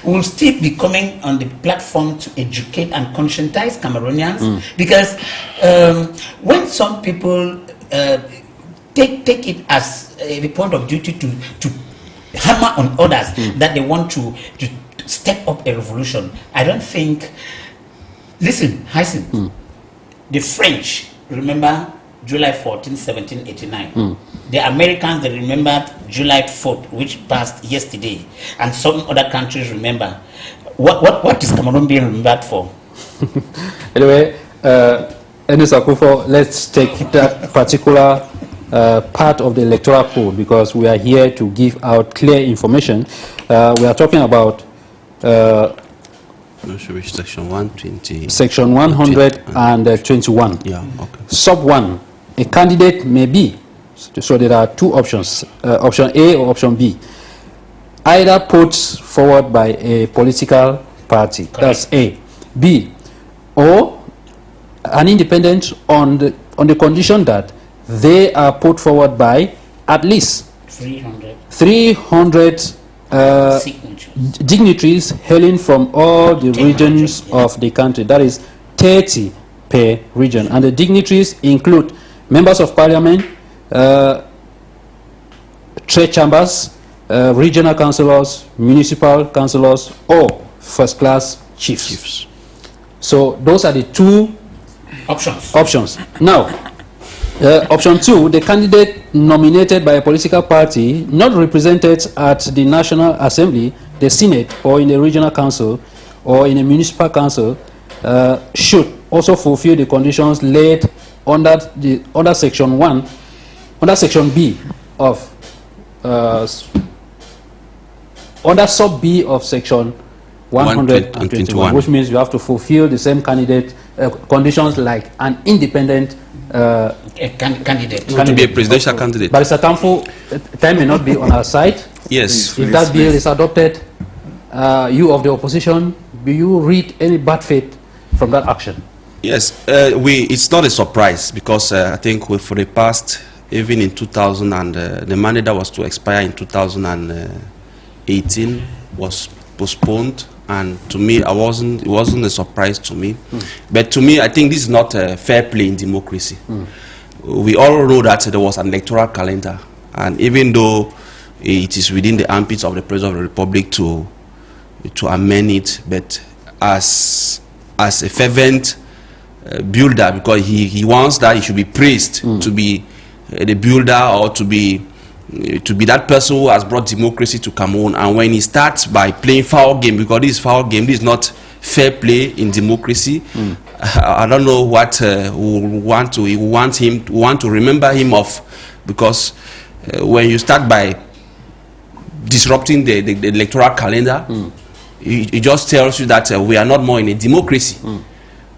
We'll still be coming on the platform to educate and conscientize Cameroonians because when some people take it as a point of duty to hammer on others that they want to step up a revolution, I don't think. Listen, Hyncenth, the French remember July 14, 1789. The Americans, they remembered July 4th, which passed yesterday, and some other countries remember. What is Cameroon being remembered for? Anyway, ERNEST AKOUFOU, let's take that particular part of the electoral code because we are here to give out clear information. We are talking about Section 120. Section 121. Yeah, okay. Sub 1, a candidate may be, so there are 2 options, option A or option B. Either put forward by a political party, that's A. B, or an independent on the condition that they are put forward by at least 300 dignitaries hailing from all the regions of the country. That is 30 per region. And the dignitaries include members of parliament, trade chambers, regional councillors, municipal councillors, or first-class chiefs. So those are the two options. Now, option 2, the candidate nominated by a political party not represented at the National Assembly, the Senate, or in the regional council, or in a municipal council, should also fulfill the conditions laid under section 1, under section B of under sub B of section 121, which means you have to fulfill the same candidate conditions like an independent candidate. To be a presidential candidate. But Barrister TAMFU, time may not be on our side. Yes. If that bill is adopted, you of the opposition, do you read any bad faith from that action? Yes, it's not a surprise because I think for the past, even in 2000, and the mandate that was to expire in 2018 was postponed, and to me, it wasn't a surprise to me. But to me, I think this is not a fair play in democracy. We all know that there was an electoral calendar, and even though it is within the armpits of the President of the Republic to amend it, but as a fervent builder, because he wants that he should be praised to be the builder, or to be that person who has brought democracy to Cameroon. And when he starts by playing foul game, because this is foul game, this is not fair play in democracy. I don't know what we want to remember him of, because when you start by disrupting the electoral calendar, it just tells you that we are not more in a democracy.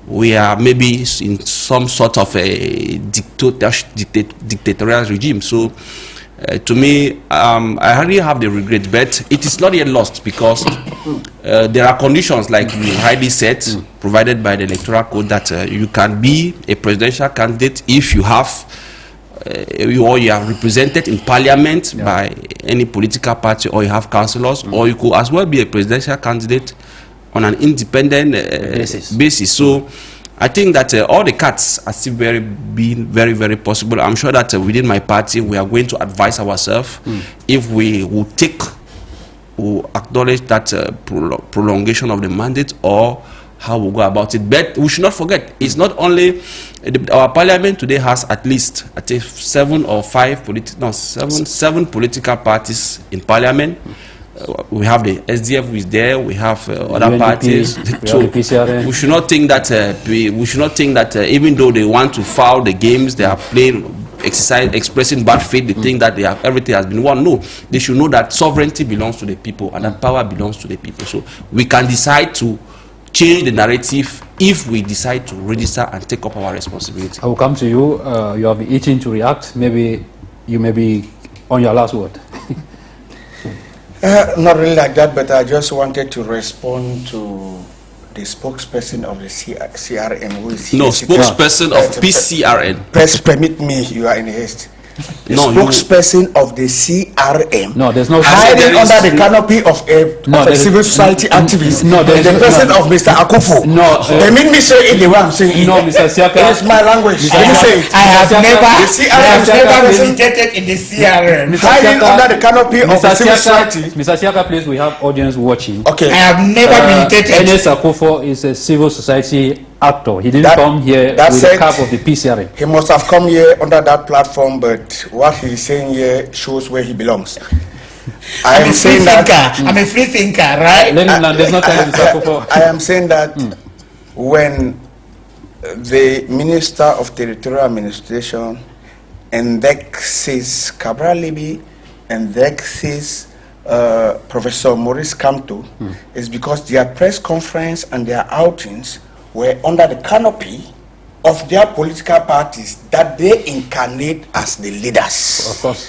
We are maybe in some sort of a dictatorial regime. So to me, I hardly have the regret, but it is not yet lost, because there are conditions, like you rightly said, provided by the electoral code, that you can be a presidential candidate if you have you are represented in parliament by any political party, or you have councillors, or you could as well be a presidential candidate on an independent basis. So I think that all the cuts are still very possible. I'm sure that within my party we are going to advise ourselves if we will acknowledge that prolongation of the mandate, or how we go about it. But we should not forget, it's not only our parliament today has at least, I think, seven political parties in parliament. We have the SDF who is there. We have other parties. We should not think that even though they want to foul the games, they are playing, expressing bad faith. They think that everything has been won. No, they should know that sovereignty belongs to the people, and that power belongs to the people. So we can decide to change the narrative if we decide to register and take up our responsibility. I will come to you. You have been itching to react. Maybe you may be on your last word. Not really like that, but I just wanted to respond to the spokesperson of the CRM. Who is no, spokesperson of PCRN. Press, permit me, you are in haste. The spokesperson of the CRM. No, there's no hiding under the canopy of a civil society activist. No, the person of Mr. Akoufoou. No, permit me say it the way I'm saying it. No, Mr. SIAKA. It's my language. I have never militated in the CRM. Hiding under the canopy of the civil society. Mr. SIAKA, please, we have audience watching. Okay. I have never militated. ERNEST AKOUFOU is a civil society actor. He didn't come here with the cap of the PCRN. He must have come here under that platform, but what he's saying here shows where he belongs. I'm a free thinker, right? I am saying that when the Minister of Territorial Administration indexes Cabral Libby, indexes Professor Maurice Kamto, is because their press conference and their outings were under the canopy of their political parties that they incarnate as the leaders. Of course.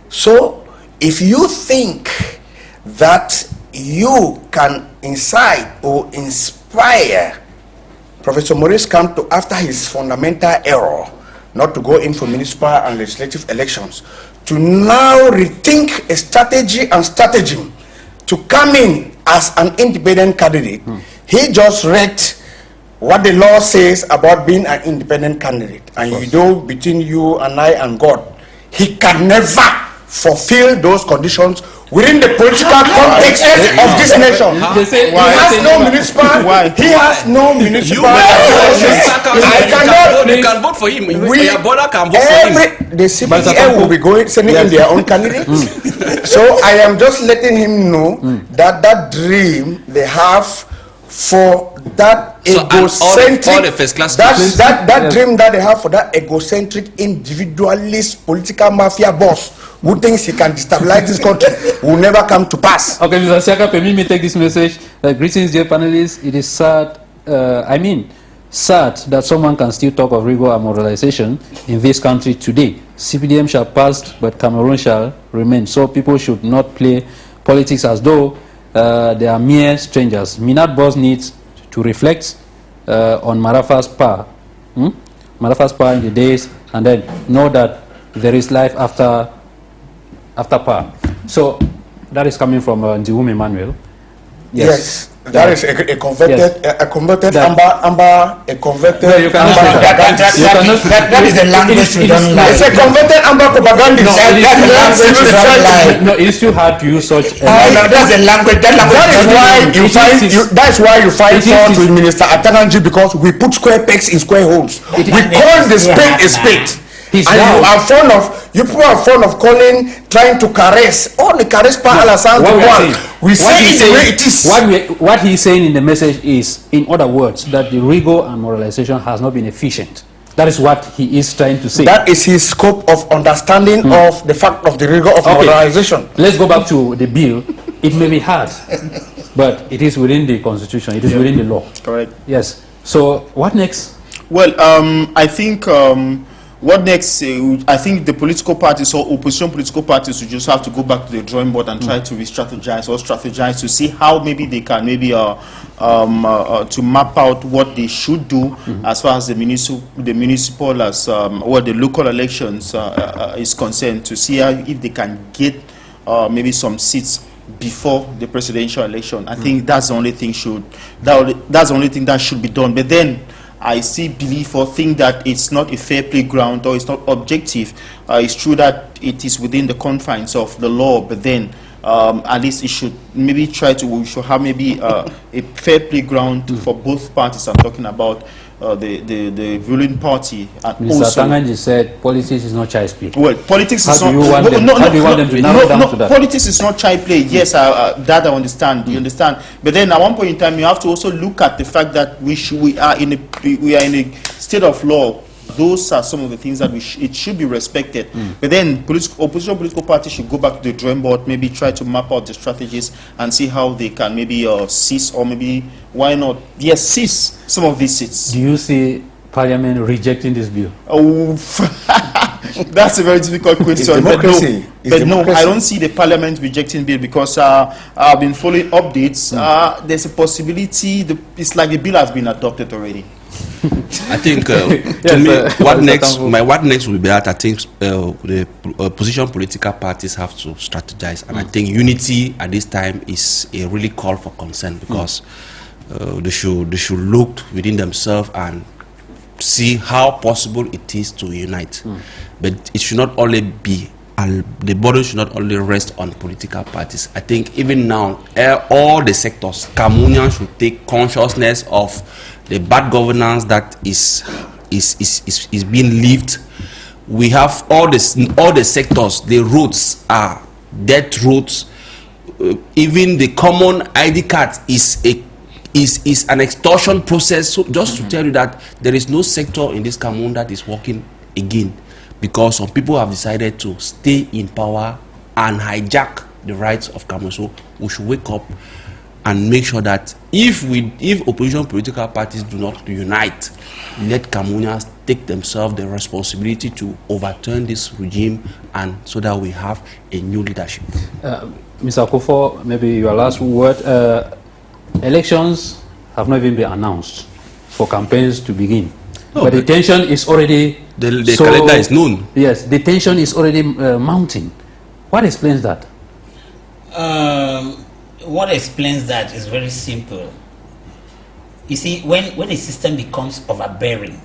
So, if you think that you can incite or inspire Professor Maurice Kamto after his fundamental error not to go in for municipal and legislative elections, to now rethink a strategy and stratagem to come in as an independent candidate, he just wrecked what the law says about being an independent candidate, and you know, between you and I and God, he can never fulfill those conditions within the political context of this nation. He has no municipal. He has no municipal. They can vote for him. Ebola can vote for him. The CPDM will be sending in their own candidates. So I am just letting him know that that dream they have for that egocentric, that dream that they have for that egocentric, individualist, political mafia boss who thinks he can destabilize this country will never come to pass. Okay, Mr. SIAKA, permit me take this message. Greetings, dear panelists. It is sad, sad that someone can still talk of rigor and moralization in this country today. CPDM shall pass, but Cameroon shall remain. So people should not play politics as though they are mere strangers. Minat boss needs to reflect on Marafa's power. Marafa's power in the days, and then know that there is life after power. So that is coming from Ndiwum Emmanuel. Yes. That is a converted, a converted amber, a converted. No, you cannot say that. That is the language we don't like. It's a converted amber propaganda. No, it's too hard to use such. That's a language. That's why you find fault with Minister Atanganji, because we put square pegs in square holes. We call the spade a spade. You people are fond of trying to caress. All the caress part we say it the way it is. What he's saying in the message is, in other words, that the rigor and moralization has not been efficient. That is what he is trying to say. That is his scope of understanding of the fact of the rigor of moralization. Let's go back to the bill. It may be hard, but it is within the constitution. It is within the law. Correct. Yes. So what next? Well, I think what next? I think the political parties or opposition political parties will just have to go back to the drawing board and try to re-strategize or strategize to see how maybe they can to map out what they should do as far as the municipal as or the local elections is concerned, to see if they can get maybe some seats before the presidential election. I think that's the only thing that's the only thing that should be done. But then I still believe or think that it's not a fair playground or it's not objective. It's true that it is within the confines of the law, but then at least it should maybe we should have maybe a fair playground for both parties. I'm talking about the ruling party. And Mr. Tanganji said politics is not child's play. Well, politics is not. How do you want them to narrow down to that? Politics is not child play. Yes, that I understand. You understand. But then at one point in time, you have to also look at the fact that we are in a state of law. Those are some of the things that it should be respected. But then opposition political parties should go back to the drawing board, maybe try to map out the strategies and see how they can maybe seize, or maybe why not seize some of these seats. Do you see Parliament rejecting this bill? Oh, that's a very difficult question. But no, I don't see the Parliament rejecting bill, because I've been following updates. There's a possibility it's like the bill has been adopted already. I think to me, what next will be that I think the opposition political parties have to strategize, and I think unity at this time is a really call for concern, because they should look within themselves and see how possible it is to unite. But it should not only be the burden should not only rest on political parties. I think even now, all the sectors, Cameroonians should take consciousness of the bad governance that is being lived. We have all the sectors. The roads are death roads. Even the common ID card is an extortion process. So just to tell you that there is no sector in this Cameroon that is working again, because some people have decided to stay in power and hijack the rights of Cameroon. So we should wake up and make sure that if opposition political parties do not unite, let Cameroonians take themselves the responsibility to overturn this regime, and so that we have a new leadership. Mr. Akoufou, maybe your last word. Elections have not even been announced for campaigns to begin. No, but the tension is already... The calendar is known. Yes, the tension is already mounting. What explains that? What explains that is very simple. You see, when a system becomes overbearing,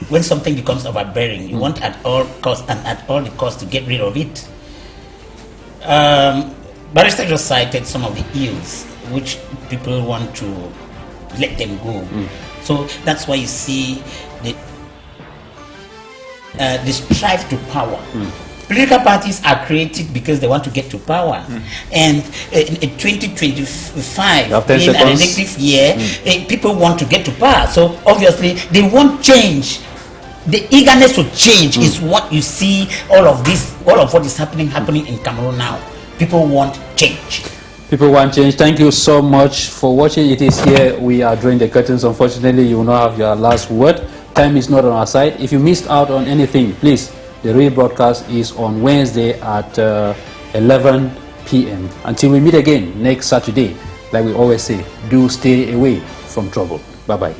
when something becomes overbearing, you want at all costs and at all the costs to get rid of it. Barrister just cited some of the ills which people want to let them go. So that's why you see the strive to power. Political parties are created because they want to get to power. And in 2025, being an elective year, people want to get to power. So obviously, they want change. The eagerness to change is what you see. All of what is happening in Cameroon now. People want change. People want change. Thank you so much for watching. It is here we are drawing the curtains. Unfortunately, you will not have your last word. Time is not on our side. If you missed out on anything, please, the rebroadcast is on Wednesday at 11 p.m. Until we meet again next Saturday, like we always say, do stay away from trouble. Bye-bye.